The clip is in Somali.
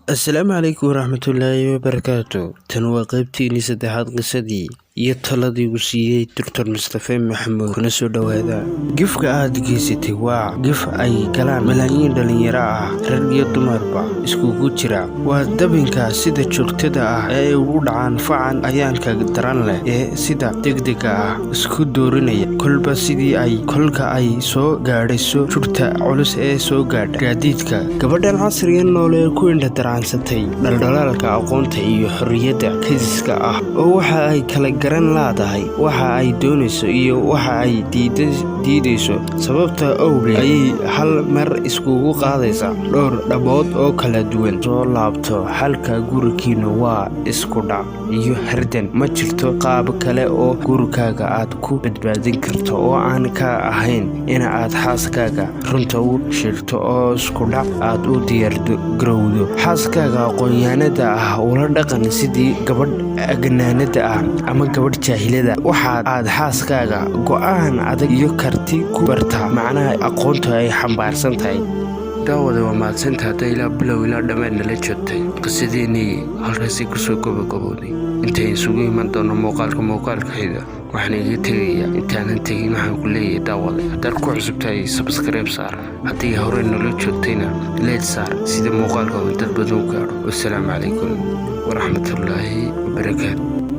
Asalaamu calaykum waraxmatullaahi wabarakaatu. Tan waa qaybtiinii saddexaad qisadii iyo taladii uu siiyey Dr. Mustafa Maxamuud. Kuna soo dhowaada. Gifka aad geysatay waa gif ay galaan malaayiin dhalinyaro ah, rag iyo dumarba iskugu jira. Waa dabinka sida joogtada ah ee ugu dhacaan facan ayaanka daran leh ee sida degdega ah isku doorinaya kolba sidii ay kolka ay soo gaadhayso jugta culus ee soo gaadha gaadiidka. Gabadhan casriga nool ee ku indhataransatay dhaldhalaalka aqoonta iyo xorriyadda kayska ah oo waxa ay kala garan laadahay waxa ay doonayso iyo waxa ay diidayso. Sababta awgeed ayay hal mar iskugu qaadaysaa dhowr dhabood oo kala duwan. Soo laabto xalka gurigiina waa isku dhac iyo hardan. Ma jirto qaab kale oo gurigaaga aad ku badbaadin karto oo aan ka ahayn in aad xaaskaaga runta u sheegto oo isku dhac aad u diyaargarowdo. Xaaskaaga aqoon-yahanada ah ula dhaqan sidii gabadh agnaanada ah ama gabadh jaahilada. Waxa aad xaaskaaga go'aan adag iyo karti ku bartaa macnaha aqoonta ay xambaarsan tahay. daawada waa mahadsantahay hadda ilaa bilow ilaa dhammaan nala joogtay qisadeenii halkaasii kusoo gabagabowday. Intay isugu iman doono muuqaalka xiga waxaan iga tegayaa intaanan tegin waxaan ku leeyahay daawada haddaad ku cusubtahay subscribe saar, haddii hore nala joogtayna leed saar sida muuqaalka dad badan u gaadho. Wassalaamu calaykum waraxmatullaahi wabarakaatu.